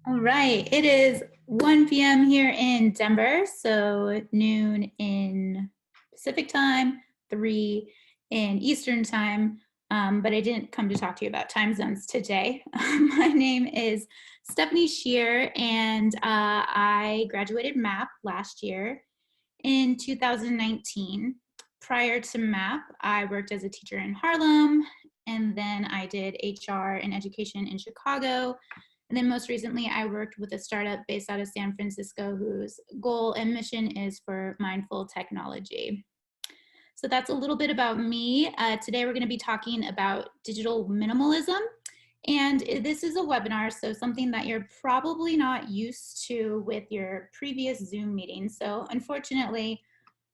All right, it is 1 p.m. here in Denver, so noon in Pacific time, 3 in Eastern time, but I didn't come to talk to you about time zones today. My name is Stephanie Shear, and I graduated MAPP last year in 2019. Prior to MAPP, I worked as a teacher in Harlem, and then I did HR and education in Chicago. And then most recently, I worked with a startup based out of San Francisco whose goal and mission is for mindful technology. So that's a little bit about me. Today, we're going to be talking about digital minimalism. And this is a webinar, so something that you're probably not used to with your previous Zoom meetings. So unfortunately,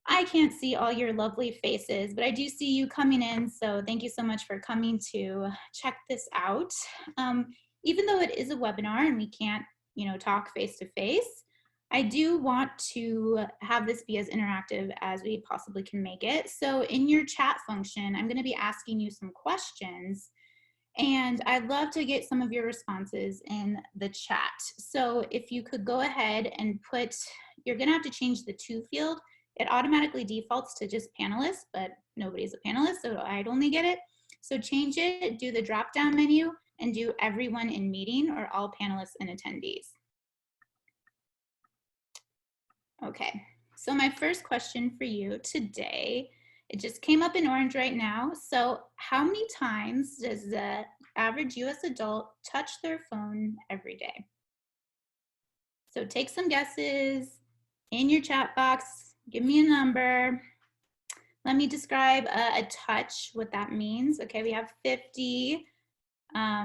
I can't see all your lovely faces, but I do see you coming in. So thank you so much for coming to check this out. Even though it is a webinar and we can't, talk face to face, I do want to have this be as interactive as we possibly can make it. So in your chat function, I'm going to be asking you some questions, and I'd love to get some of your responses in the chat. So if you could go ahead and put, you're going to have to change the to field. It automatically defaults to just panelists, but nobody's a panelist, so I'd only get it. So change it, do the drop-down menu, and do everyone in meeting or all panelists and attendees. Okay, so my first question for you today, it just came up in orange right now. So how many times does the average US adult touch their phone every day? So take some guesses in your chat box, give me a number. Let me describe a touch, what that means. Okay, we have 50.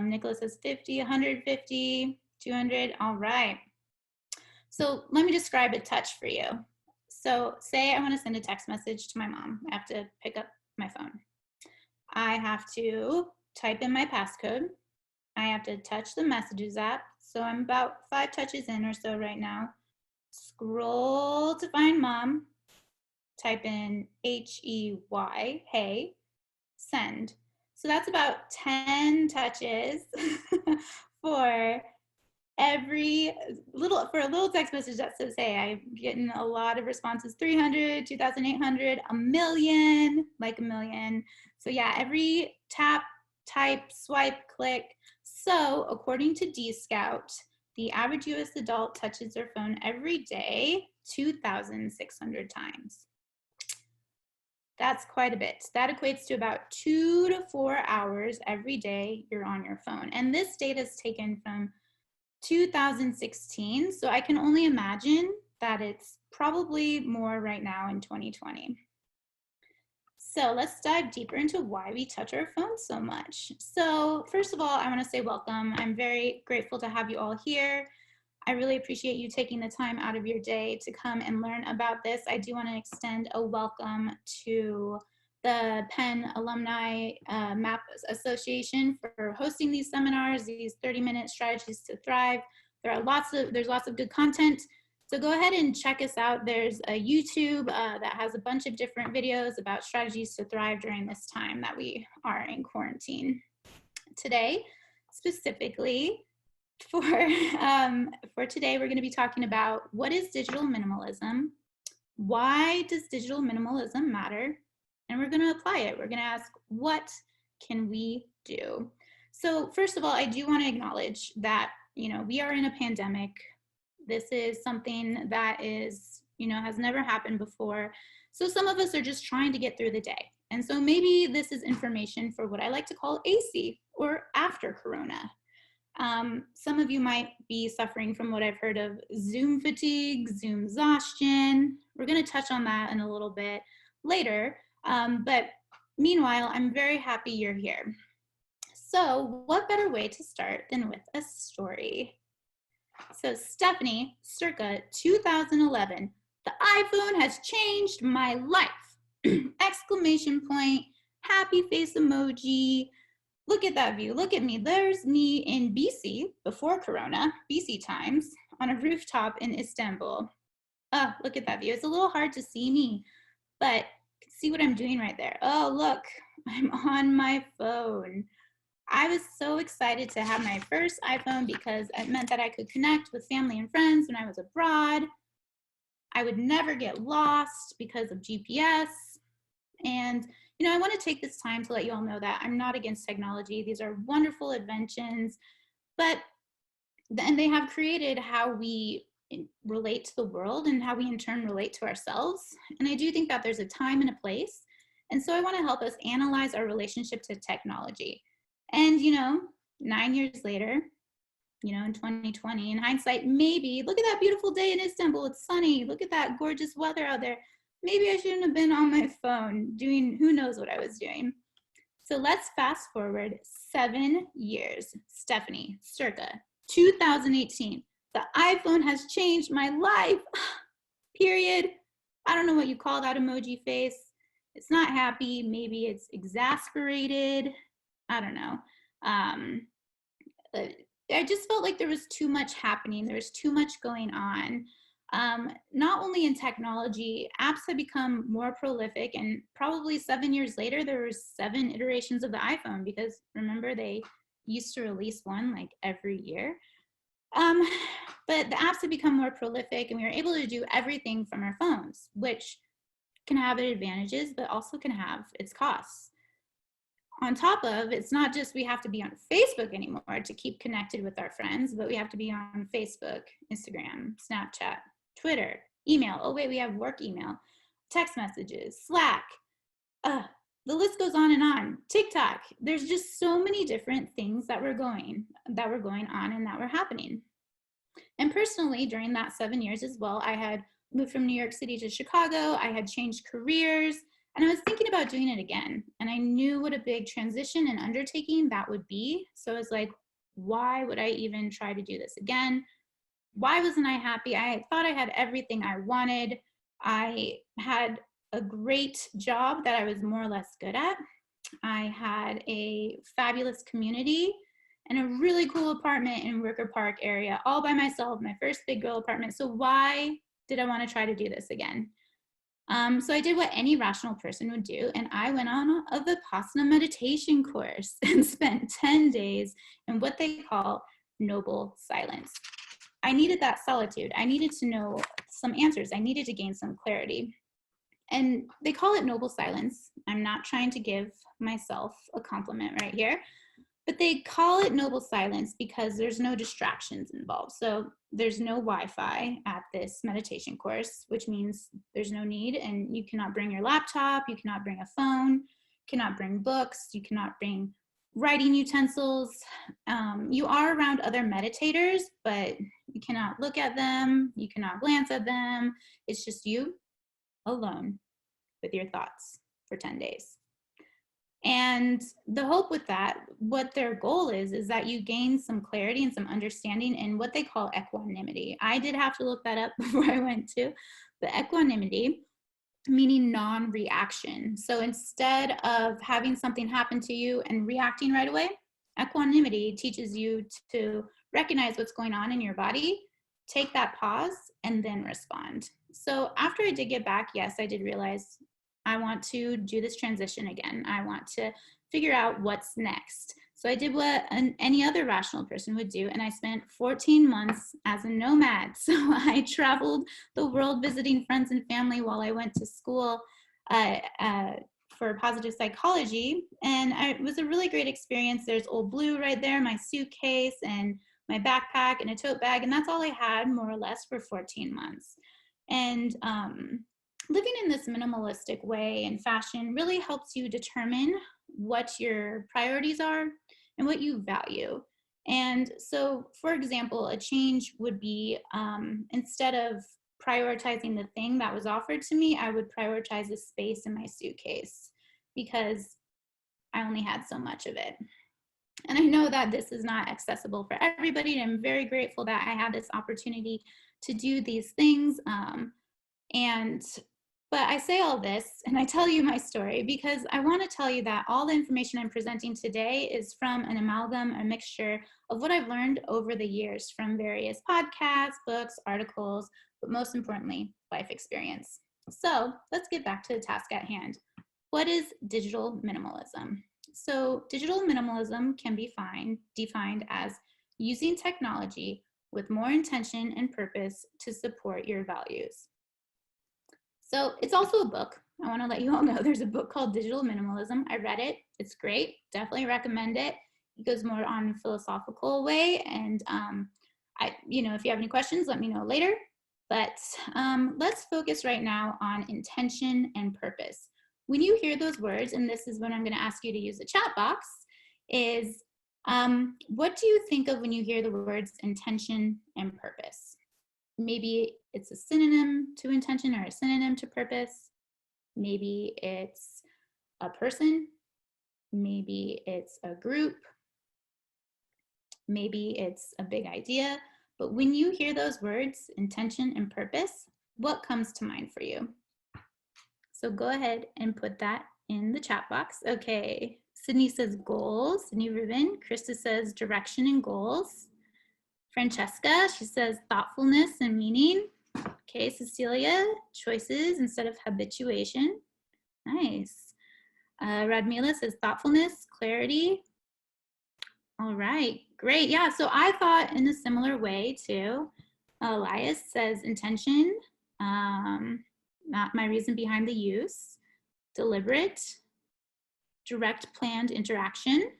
Nicholas says 50, 150, 200, all right. So let me describe a touch for you. So say I want to send a text message to my mom. I have to pick up my phone. I have to type in my passcode. I have to touch the messages app. So I'm about 5 touches in or so right now. Scroll to find mom. Type in H-E-Y, hey, send. So that's about 10 touches for every for a little text message that says, hey, I'm getting a lot of responses, 300, 2,800, a million, like a million. So yeah, every tap, type, swipe, click. So according to D-Scout, the average US adult touches their phone every day 2,600 times. That's quite a bit. That equates to about 2 to 4 hours every day you're on your phone. And this data is taken from 2016, so I can only imagine that it's probably more right now in 2020. So let's dive deeper into why we touch our phones so much. So first of all, I want to say welcome. I'm very grateful to have you all here. I really appreciate you taking the time out of your day to come and learn about this. I do want to extend a welcome to the Penn Alumni MAPP Association for hosting these seminars, these 30-minute strategies to thrive. There's lots of good content. So go ahead and check us out. There's a YouTube that has a bunch of different videos about strategies to thrive during this time that we are in quarantine. Today, specifically, for today, we're going to be talking about what is digital minimalism, why does digital minimalism matter, and we're going to apply it. We're going to ask, what can we do? So first of all, I do want to acknowledge that, we are in a pandemic. This is something that is, has never happened before. So some of us are just trying to get through the day. And so maybe this is information for what I like to call AC, or after Corona. Some of you might be suffering from what I've heard of Zoom fatigue, Zoom exhaustion. We're going to touch on that in a little bit later. But meanwhile, I'm very happy you're here. So what better way to start than with a story? So Stephanie, circa 2011, the iPhone has changed my life! Exclamation point, happy face emoji. Look at that view, look at me. There's me in BC, before Corona, BC times, on a rooftop in Istanbul. Look at that view. It's a little hard to see me, but see what I'm doing right there. Oh, look, I'm on my phone. I was so excited to have my first iPhone because it meant that I could connect with family and friends when I was abroad. I would never get lost because of GPS. And, I want to take this time to let you all know that I'm not against technology. These are wonderful inventions, but and they have created how we relate to the world and how we in turn relate to ourselves. And I do think that there's a time and a place. And so I want to help us analyze our relationship to technology. And, 9 years later, in 2020, in hindsight, maybe look at that beautiful day in Istanbul. It's sunny. Look at that gorgeous weather out there. Maybe I shouldn't have been on my phone doing who knows what I was doing. So let's fast forward 7 years. Stephanie, circa 2018. The iPhone has changed my life. Period. I don't know what you call that emoji face. It's not happy. Maybe it's exasperated. I don't know. I just felt like there was too much happening. There was too much going on. Not only in technology, apps have become more prolific, and probably 7 years later, there were 7 iterations of the iPhone, because remember, they used to release one like every year. But the apps have become more prolific, and we are able to do everything from our phones, which can have its advantages, but also can have its costs. On top of, it's not just we have to be on Facebook anymore to keep connected with our friends, but we have to be on Facebook, Instagram, Snapchat, Twitter, email. Oh wait, we have work email, text messages, Slack. The list goes on and on. TikTok. There's just so many different things that were going on and that were happening. And personally, during that 7 years as well, I had moved from New York City to Chicago. I had changed careers. And I was thinking about doing it again. And I knew what a big transition and undertaking that would be. So I was like, why would I even try to do this again? Why wasn't I happy? I thought I had everything I wanted. I had a great job that I was more or less good at. I had a fabulous community and a really cool apartment in Wicker Park area, all by myself, my first big girl apartment. So why did I want to try to do this again? So I did what any rational person would do, and I went on a Vipassana meditation course and spent 10 days in what they call noble silence. I needed that solitude. I needed to know some answers. I needed to gain some clarity. And they call it noble silence. I'm not trying to give myself a compliment right here, but they call it noble silence because there's no distractions involved. So there's no Wi-Fi at this meditation course, which means there's no need, and you cannot bring your laptop, you cannot bring a phone, cannot bring books, you cannot bring writing utensils. You are around other meditators, but you cannot look at them, you cannot glance at them. It's just you alone with your thoughts for 10 days. And the hope with that, what their goal is that you gain some clarity and some understanding in what they call equanimity. I did have to look that up before I went to, but equanimity, meaning non-reaction. So instead of having something happen to you and reacting right away, equanimity teaches you to recognize what's going on in your body, take that pause, and then respond. So after I did get back, yes, I did realize I want to do this transition again. I want to figure out what's next. So I did what any other rational person would do, and I spent 14 months as a nomad. So I traveled the world visiting friends and family while I went to school for positive psychology, and it was a really great experience. There's Old Blue right there, my suitcase and my backpack and a tote bag, and that's all I had more or less for 14 months. And living in this minimalistic way and fashion really helps you determine what your priorities are and what you value. And so, for example, a change would be instead of prioritizing the thing that was offered to me, I would prioritize the space in my suitcase because I only had so much of it. And I know that this is not accessible for everybody, and I'm very grateful that I had this opportunity to do these things. But I say all this and I tell you my story because I want to tell you that all the information I'm presenting today is from an amalgam, a mixture of what I've learned over the years from various podcasts, books, articles, but most importantly, life experience. So let's get back to the task at hand. What is digital minimalism? So digital minimalism can be defined as using technology with more intention and purpose to support your values. So it's also a book. I want to let you all know there's a book called Digital Minimalism. I read it. It's great. Definitely recommend it. It goes more on a philosophical way. And if you have any questions, let me know later. But let's focus right now on intention and purpose. When you hear those words, and this is when I'm going to ask you to use the chat box, is what do you think of when you hear the words intention and purpose? Maybe it's a synonym to intention or a synonym to purpose. Maybe it's a person. Maybe it's a group. Maybe it's a big idea. But when you hear those words, intention and purpose, what comes to mind for you? So go ahead and put that in the chat box. Okay, Sydney says goals. Sydney Rubin. Krista says direction and goals. Francesca, she says thoughtfulness and meaning. Okay, Cecilia, choices instead of habituation. Nice. Radmila says thoughtfulness, clarity. All right, great. Yeah, so I thought in a similar way too. Elias says intention, not my reason behind the use, deliberate, direct planned interaction.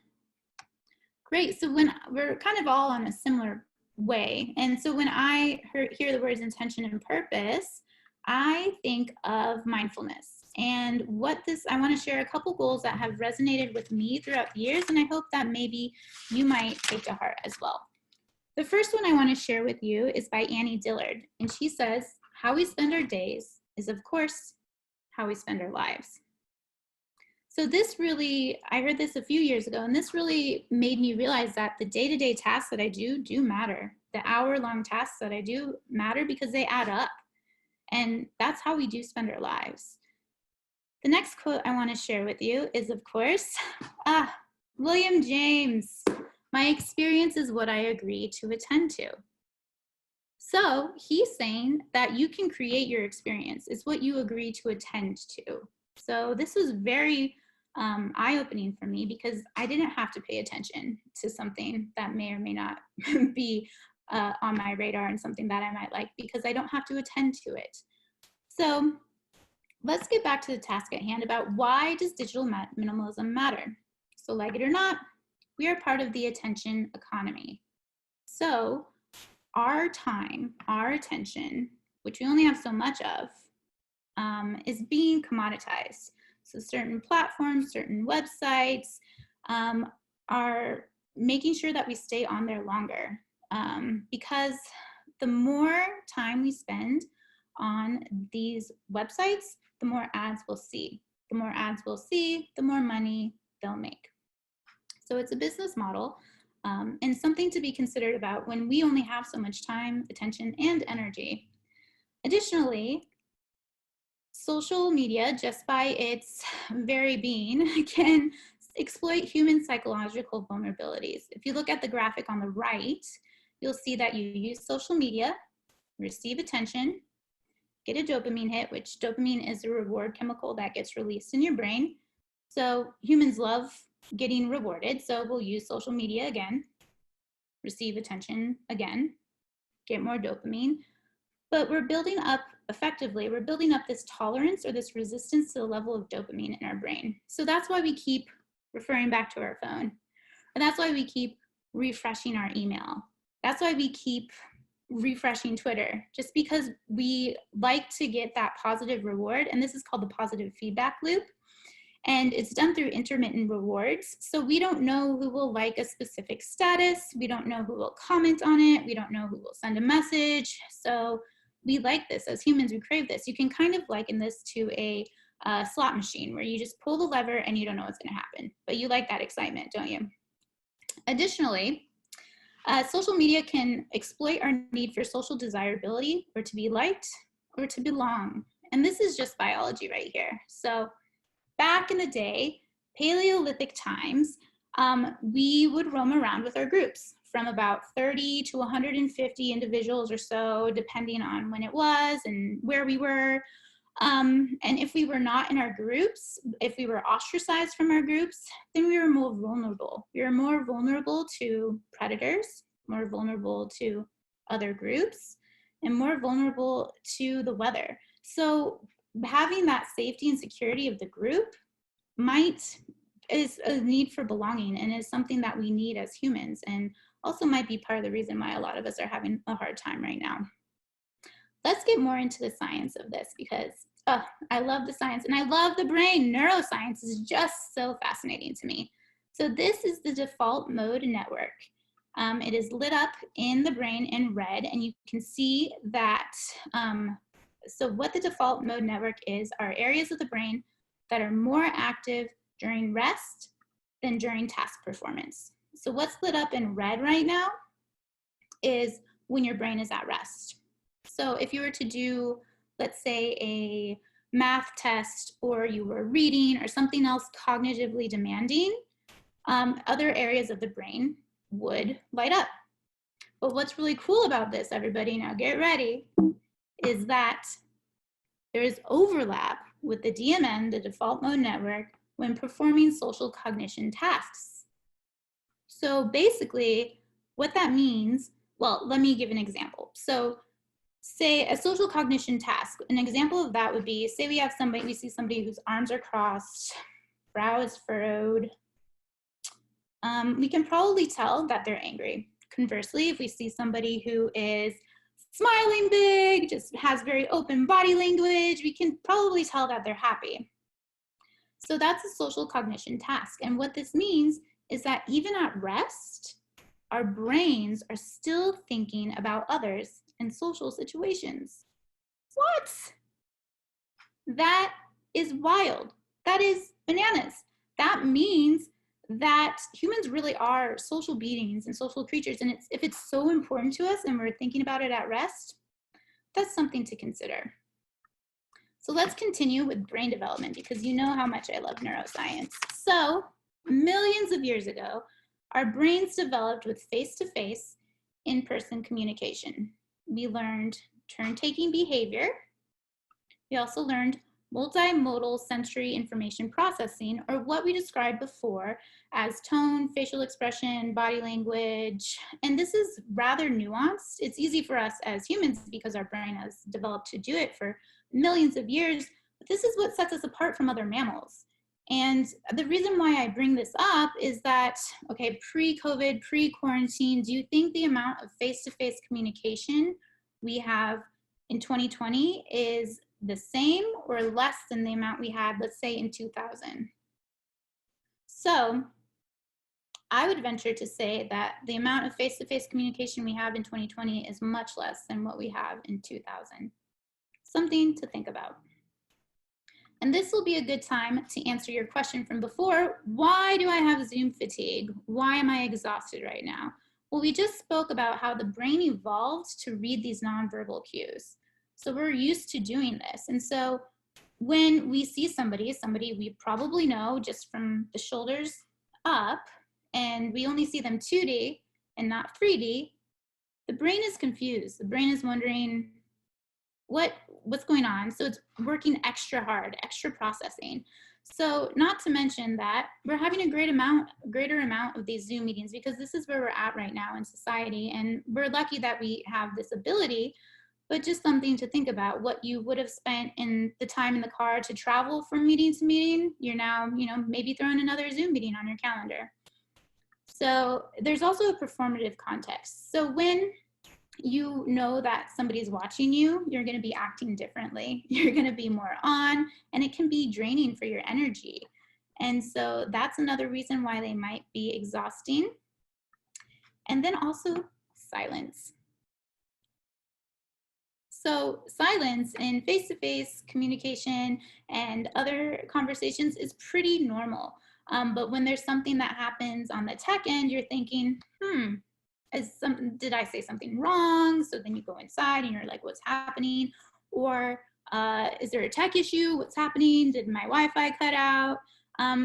Great, so when we're kind of all on a similar way. And so when I hear the words intention and purpose, I think of mindfulness. And I want to share a couple goals that have resonated with me throughout the years, and I hope that maybe you might take to heart as well. The first one I want to share with you is by Annie Dillard, and she says, how we spend our days is, of course, how we spend our lives. So this really, I heard this a few years ago, and this really made me realize that the day-to-day tasks that I do matter. The hour-long tasks that I do matter because they add up. And that's how we do spend our lives. The next quote I want to share with you is, of course, William James. My experience is what I agree to attend to. So he's saying that you can create your experience. It's what you agree to attend to. So this was very eye-opening for me because I didn't have to pay attention to something that may or may not be on my radar and something that I might like because I don't have to attend to it. So let's get back to the task at hand about why does digital minimalism matter? So like it or not, we are part of the attention economy. So our time, our attention, which we only have so much of, is being commoditized. So certain platforms, certain websites are making sure that we stay on there longer because the more time we spend on these websites, the more ads we'll see. The more ads we'll see, the more money they'll make. So it's a business model and something to be considered about when we only have so much time, attention, and energy. Additionally, social media, just by its very being, can exploit human psychological vulnerabilities. If you look at the graphic on the right, you'll see that you use social media, receive attention, get a dopamine hit, which dopamine is a reward chemical that gets released in your brain. So humans love getting rewarded, so we'll use social media again, receive attention again, get more dopamine. But we're building up, effectively, we're building up this tolerance or this resistance to the level of dopamine in our brain. So that's why we keep referring back to our phone. And that's why we keep refreshing our email. That's why we keep refreshing Twitter, just because we like to get that positive reward. And this is called the positive feedback loop. And it's done through intermittent rewards. So we don't know who will like a specific status. We don't know who will comment on it. We don't know who will send a message. So we like this. As humans, we crave this. You can kind of liken this to a slot machine where you just pull the lever and you don't know what's going to happen. But you like that excitement, don't you? Additionally, social media can exploit our need for social desirability or to be liked or to belong. And this is just biology right here. So back in the day, Paleolithic times, we would roam around with our groups from about 30 to 150 individuals or so, depending on when it was and where we were. And if we were not in our groups, if we were ostracized from our groups, then we were more vulnerable. We were more vulnerable to predators, more vulnerable to other groups, and more vulnerable to the weather. So having that safety and security of the group is a need for belonging, and is something that we need as humans, and also might be part of the reason why a lot of us are having a hard time right now. Let's get more into the science of this, because I love the science and I love the brain. Neuroscience is just so fascinating to me. So this is the default mode network. It is lit up in the brain in red, and you can see that, so what the default mode network is are areas of the brain that are more active during rest than during task performance. So what's lit up in red right now is when your brain is at rest. So if you were to do, let's say, a math test, or you were reading, or something else cognitively demanding, other areas of the brain would light up. But what's really cool about this, everybody, now get ready, is that there is overlap with the DMN, the default mode network, when performing social cognition tasks. So basically, what that means, well, let me give an example. So say a social cognition task, an example of that would be, say we see somebody whose arms are crossed, brow is furrowed. We can probably tell that they're angry. Conversely, if we see somebody who is smiling big, just has very open body language, we can probably tell that they're happy. So that's a social cognition task. And what this means is that even at rest, our brains are still thinking about others in social situations. What? That is wild. That is bananas. That means that humans really are social beings and social creatures. And if it's so important to us and we're thinking about it at rest, that's something to consider. So let's continue with brain development, because you know how much I love neuroscience. So millions of years ago, our brains developed with face-to-face, in-person communication. We learned turn-taking behavior. We also learned multimodal sensory information processing, or what we described before as tone, facial expression, body language. And this is rather nuanced. It's easy for us as humans because our brain has developed to do it for millions of years, but this is what sets us apart from other mammals. And the reason why I bring this up is that, okay, pre-COVID, pre-quarantine, do you think the amount of face-to-face communication we have in 2020 is the same or less than the amount we had, let's say, in 2000? So I would venture to say that the amount of face-to-face communication we have in 2020 is much less than what we have in 2000. Something to think about. And this will be a good time to answer your question from before. Why do I have Zoom fatigue? Why am I exhausted right now? Well, we just spoke about how the brain evolved to read these nonverbal cues. So we're used to doing this. And so when we see somebody we probably know just from the shoulders up, and we only see them 2D and not 3D, the brain is confused. The brain is wondering, what's going on? So it's working extra hard, extra processing. So not to mention that we're having a greater amount of these Zoom meetings, because this is where we're at right now in society. And we're lucky that we have this ability, but just something to think about. What you would have spent in the time in the car to travel from meeting to meeting, you're now, maybe throwing another Zoom meeting on your calendar. So there's also a performative context. So when you know that somebody's watching you, you're going to be acting differently. You're going to be more on, and it can be draining for your energy. And so that's another reason why they might be exhausting. And then also silence. So silence in face-to-face communication and other conversations is pretty normal. But when there's something that happens on the tech end, you're thinking, did I say something wrong? So then you go inside and you're like, what's happening? Or is there a tech issue? What's happening? Did my Wi-Fi cut out?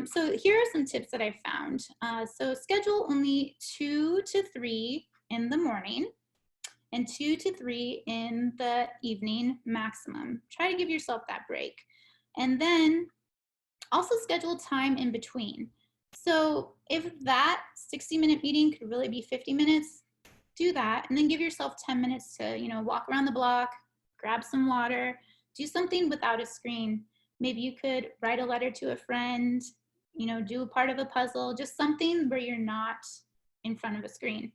So here are some tips that I found. So schedule only 2 to 3 in the morning, and 2 to 3 in the evening maximum. Try to give yourself that break. And then also schedule time in between. So if that 60-minute meeting could really be 50 minutes, do that, and then give yourself 10 minutes to, walk around the block, grab some water, do something without a screen. Maybe you could write a letter to a friend, do a part of a puzzle, just something where you're not in front of a screen.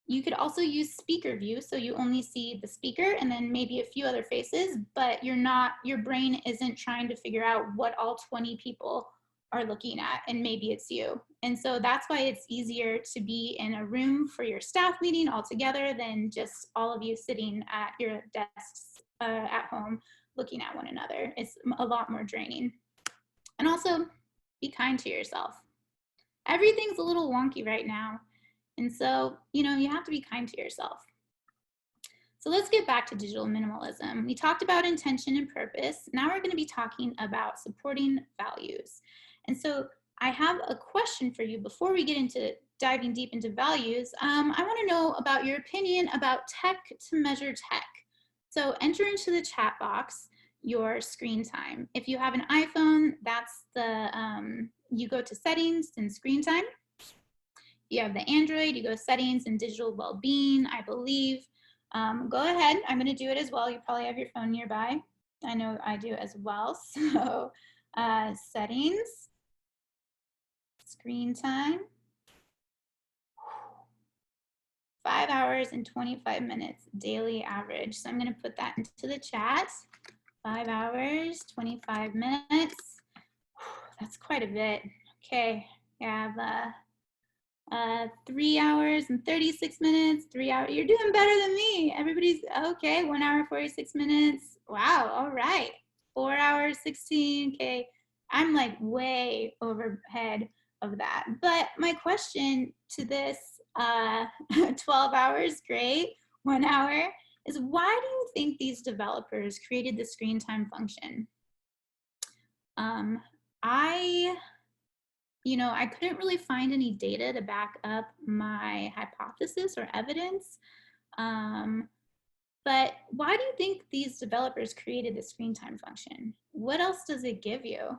You could also use speaker view, so you only see the speaker and then maybe a few other faces, but your brain isn't trying to figure out what all 20 people are looking at, and maybe it's you. And so that's why it's easier to be in a room for your staff meeting all together than just all of you sitting at your desks at home looking at one another. It's a lot more draining. And also, be kind to yourself. Everything's a little wonky right now. And so, you have to be kind to yourself. So let's get back to digital minimalism. We talked about intention and purpose. Now we're going to be talking about supporting values. And so I have a question for you before we get into diving deep into values. I want to know about your opinion about tech to measure tech. So enter into the chat box your screen time. If you have an iPhone, that's you go to settings and screen time. If you have the Android, you go settings and digital well-being, I believe. Go ahead, I'm gonna do it as well. You probably have your phone nearby. I know I do as well. So settings, screen time, 5 hours and 25 minutes daily average. So I'm gonna put that into the chat. 5 hours, 25 minutes. That's quite a bit. Okay, I have 3 hours and 36 minutes, 3 hours. You're doing better than me. Everybody's okay. 1 hour, 46 minutes. Wow. All right. 4 hours, 16. Okay. I'm like way overhead of that. But my question to this 12 hours, great. 1 hour is, why do you think these developers created the screen time function? I couldn't really find any data to back up my hypothesis or evidence. But why do you think these developers created the screen time function? What else does it give you?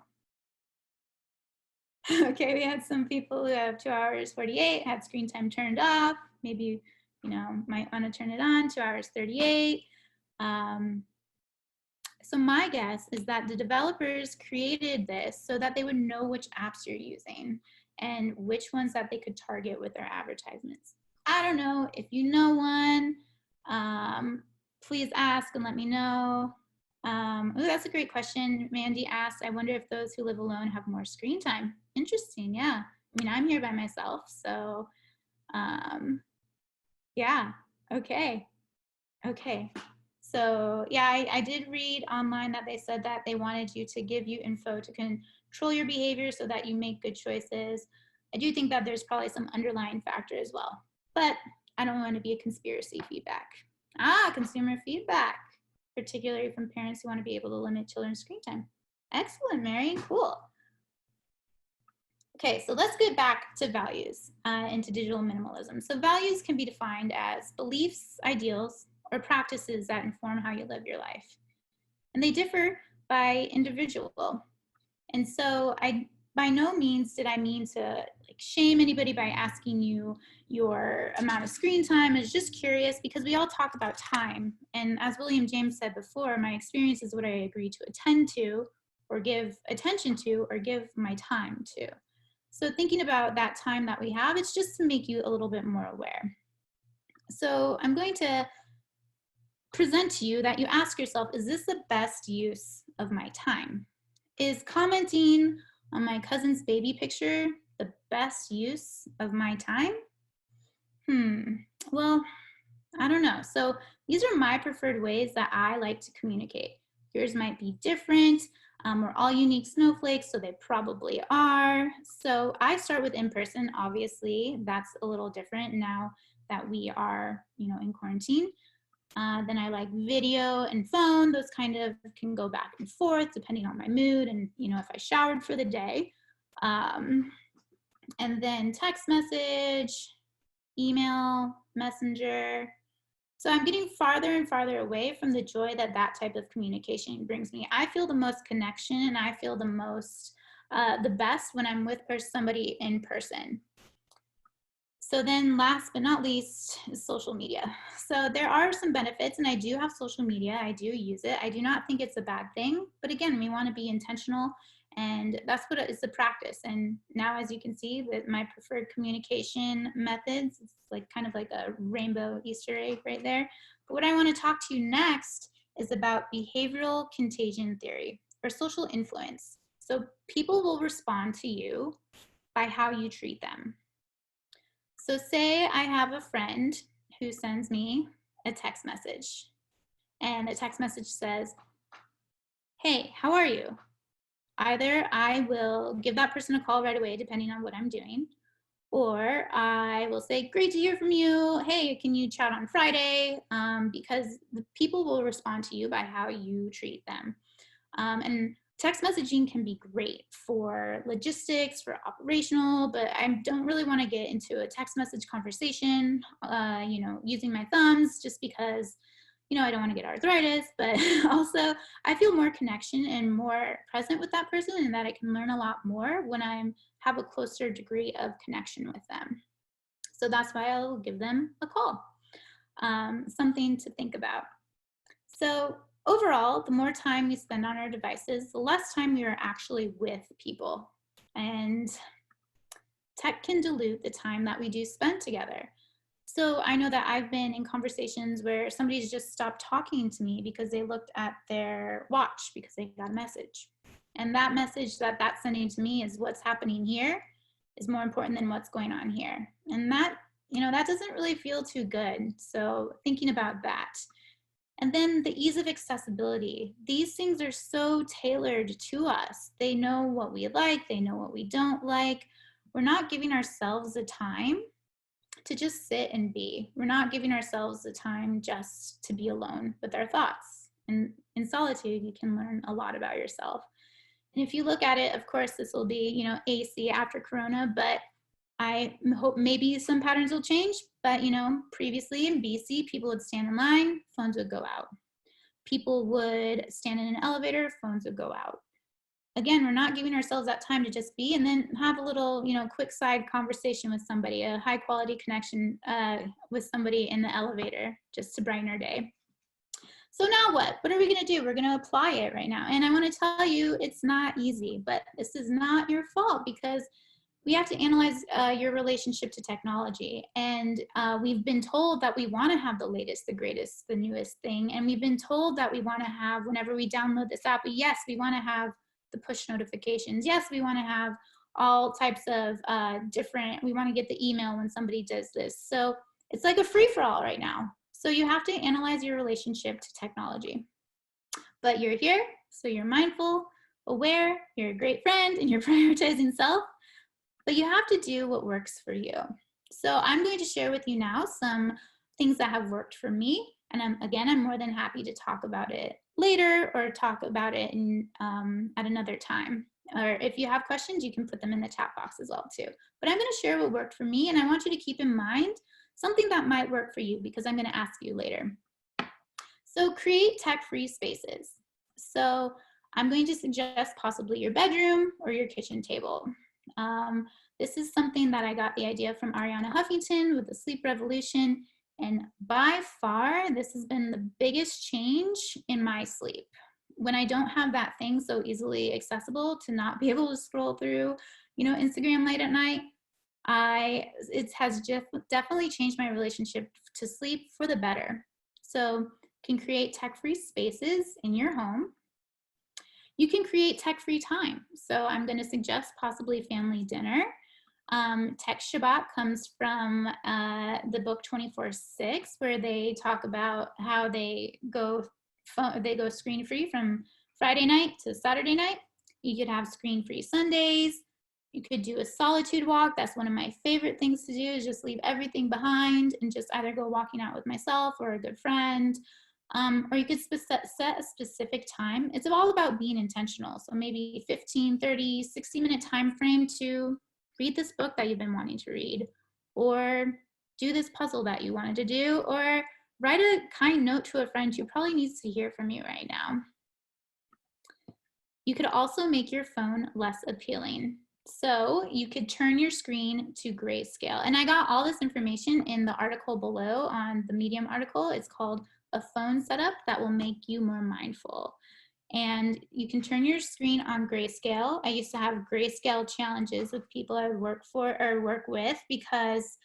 Okay, we had some people who have 2 hours 48, had screen time turned off. Maybe, might want to turn it on, 2 hours 38. So my guess is that the developers created this so that they would know which apps you're using and which ones that they could target with their advertisements. I don't know. If you know one, please ask and let me know. Oh, that's a great question. Mandy asked, I wonder if those who live alone have more screen time. Interesting, yeah. I mean, I'm here by myself, so yeah, okay. So yeah, I did read online that they said that they wanted you to give you info to control your behavior so that you make good choices. I do think that there's probably some underlying factor as well, but I don't want to be a conspiracy feedback. Consumer feedback, particularly from parents who want to be able to limit children's screen time. Excellent, Mary, cool. Okay, so let's get back to values and to digital minimalism. So values can be defined as beliefs, ideals, or practices that inform how you live your life. And they differ by individual. And so by no means did I mean to shame anybody by asking you your amount of screen time. Is just curious, because we all talk about time. And as William James said before, my experience is what I agree to attend to or give attention to or give my time to. So thinking about that time that we have, it's just to make you a little bit more aware. So I'm going to present to you that you ask yourself, is this the best use of my time? Is commenting on my cousin's baby picture the best use of my time? Well, I don't know. So these are my preferred ways that I like to communicate. Yours might be different. We're all unique snowflakes, so they probably are. So I start with in-person, obviously. That's a little different now that we are, in quarantine. Then I like video and phone. Those kind of can go back and forth depending on my mood and, if I showered for the day. And then text message, email, messenger, So I'm getting farther and farther away from the joy that that type of communication brings me. I feel the most connection and I feel the best when I'm with somebody in person. So then last but not least is social media. So there are some benefits, and I do have social media. I do use it. I do not think it's a bad thing. But again, we want to be intentional, and that's what it's a practice. And now, as you can see, that my preferred communication methods, it's like kind of like a rainbow Easter egg right there. But what I want to talk to you next is about behavioral contagion theory or social influence. So people will respond to you by how you treat them. So say I have a friend who sends me a text message, and the text message says, "Hey, how are you?" Either I will give that person a call right away, depending on what I'm doing, or I will say, "Great to hear from you. Hey, can you chat on Friday?" Because the people will respond to you by how you treat them. And text messaging can be great for logistics, for operational, but I don't really want to get into a text message conversation, using my thumbs just because, I don't want to get arthritis, but also I feel more connection and more present with that person, and that I can learn a lot more when I have a closer degree of connection with them. So that's why I'll give them a call. Something to think about. So overall, the more time we spend on our devices, the less time we are actually with people. And tech can dilute the time that we do spend together. So I know that I've been in conversations where somebody's just stopped talking to me because they looked at their watch because they got a message. And that message that that's sending to me is what's happening here is more important than what's going on here. And that, that doesn't really feel too good. So thinking about that. And then the ease of accessibility. These things are so tailored to us. They know what we like, they know what we don't like. We're not giving ourselves the time to just sit and be. We're not giving ourselves the time just to be alone with our thoughts. And in solitude, you can learn a lot about yourself. And if you look at it, of course, this will be, AC after Corona, but I hope maybe some patterns will change, but previously in BC, people would stand in line, phones would go out. People would stand in an elevator, phones would go out. Again, we're not giving ourselves that time to just be and then have a little, quick side conversation with somebody, a high quality connection with somebody in the elevator just to brighten our day. So now what? What are we going to do? We're going to apply it right now. And I want to tell you, it's not easy, but this is not your fault because we have to analyze your relationship to technology. And we've been told that we want to have the latest, the greatest, the newest thing. And we've been told that we want to have, whenever we download this app, yes, we want to have the push notifications. Yes, we want to have all types of we want to get the email when somebody does this. So it's like a free-for-all right now. So you have to analyze your relationship to technology. But you're here, so you're mindful, aware, you're a great friend, and you're prioritizing self. But you have to do what works for you. So I'm going to share with you now some things that have worked for me. And I'm more than happy to talk about it later or talk about it at another time. Or if you have questions, you can put them in the chat box as well too. But I'm going to share what worked for me, and I want you to keep in mind something that might work for you because I'm going to ask you later. So create tech-free spaces. So I'm going to suggest possibly your bedroom or your kitchen table. This is something that I got the idea from Ariana Huffington with the Sleep Revolution. And by far, this has been the biggest change in my sleep. When I don't have that thing so easily accessible to not be able to scroll through, Instagram late at night, it has just definitely changed my relationship to sleep for the better. So you can create tech-free spaces in your home. You can create tech-free time. So I'm going to suggest possibly family dinner. Tech Shabbat comes from the book 24/6, where they talk about how they go screen-free from Friday night to Saturday night. You could have screen-free Sundays. You could do a solitude walk. That's one of my favorite things to do, is just leave everything behind and just either go walking out with myself or a good friend. Or you could set a specific time. It's all about being intentional. So maybe 15, 30, 60-minute time frame to read this book that you've been wanting to read, or do this puzzle that you wanted to do, or Write a kind note to a friend who probably needs to hear from you right now. You could also make your phone less appealing. So you could turn your screen to grayscale. And I got all this information in the article below on the Medium article. It's called A Phone Setup That Will Make You More Mindful. And you can turn your screen on grayscale. I used to have grayscale challenges with people I would work for or work with because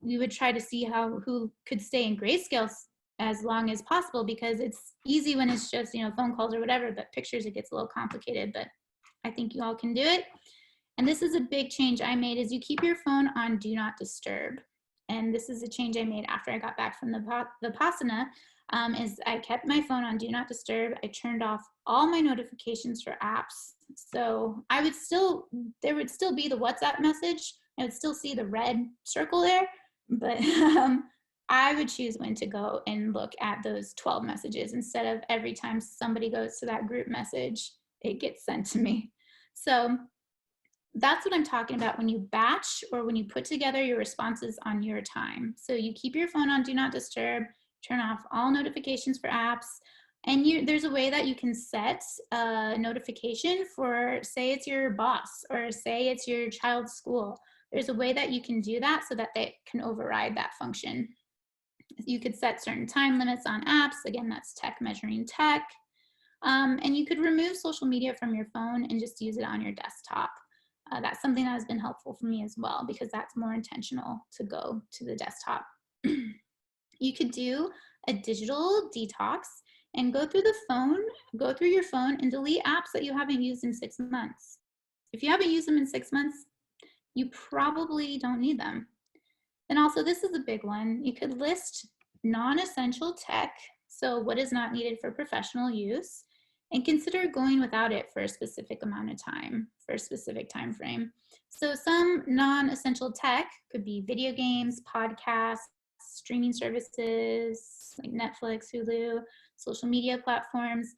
we would try to see who could stay in grayscale as long as possible, because it's easy when it's just, you know, phone calls or whatever, but pictures, it gets a little complicated, but I think you all can do it. And this is a big change I made, is you keep your phone on do not disturb. And this is a change I made after I got back from the Vipassana, is I kept my phone on do not disturb. I turned off all my notifications for apps. So there would still be the WhatsApp message. I would still see the red circle there, but I would choose when to go and look at those 12 messages instead of every time somebody goes to that group message, it gets sent to me. So that's what I'm talking about when you batch or when you put together your responses on your time. So you keep your phone on do not disturb, turn off all notifications for apps, and there's a way that you can set a notification for, say it's your boss or say it's your child's school. There's a way that you can do that so that they can override that function. You could set certain time limits on apps. Again, that's tech measuring tech. And you could remove social media from your phone and just use it on your desktop. That's something that has been helpful for me as well, because that's more intentional to go to the desktop. You could do a digital detox and go through your phone and delete apps that you haven't used in 6 months. If you haven't used them in 6 months, you probably don't need them. And also, this is a big one. You could list non-essential tech, so what is not needed for professional use, and consider going without it for a specific amount of time, for a specific time frame. So some non-essential tech could be video games, podcasts, streaming services like Netflix, Hulu, social media platforms.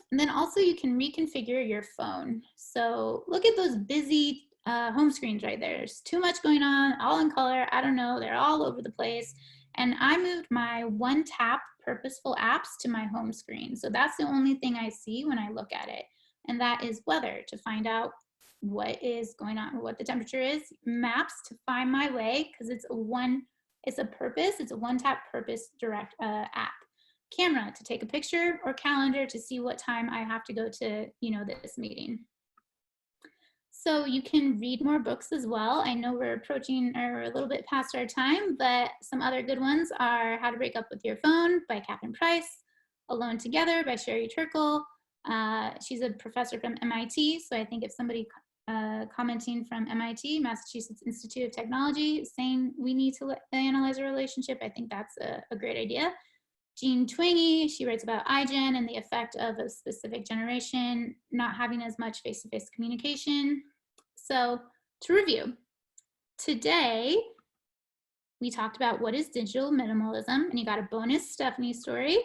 And then also you can reconfigure your phone. So look at those busy home screens right there. There's too much going on, all in color. I don't know, they're all over the place. And I moved my one tap purposeful apps to my home screen. So that's the only thing I see when I look at it. And that is weather, to find out what is going on, what the temperature is. Maps, to find my way, because it's a one tap purpose direct app. Camera, to take a picture, or calendar to see what time I have to go to, this meeting. So you can read more books as well. I know we're approaching or a little bit past our time, but some other good ones are How to Break Up with Your Phone by Catherine Price, Alone Together by Sherry Turkle. She's a professor from MIT, so I think if somebody commenting from MIT, Massachusetts Institute of Technology, saying we need to analyze a relationship, I think that's a great idea. Jean Twenge, she writes about iGen and the effect of a specific generation not having as much face-to-face communication. So to review, today we talked about what is digital minimalism, and you got a bonus Stephanie story.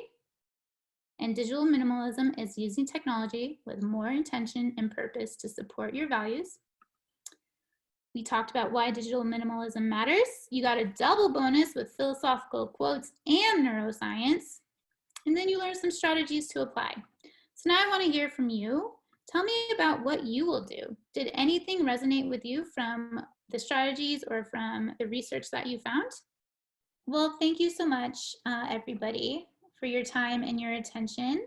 And digital minimalism is using technology with more intention and purpose to support your values. We talked about why digital minimalism matters. You got a double bonus with philosophical quotes and neuroscience. And then you learned some strategies to apply. So now I want to hear from you. Tell me about what you will do. Did anything resonate with you from the strategies or from the research that you found? Well, thank you so much, everybody, for your time and your attention.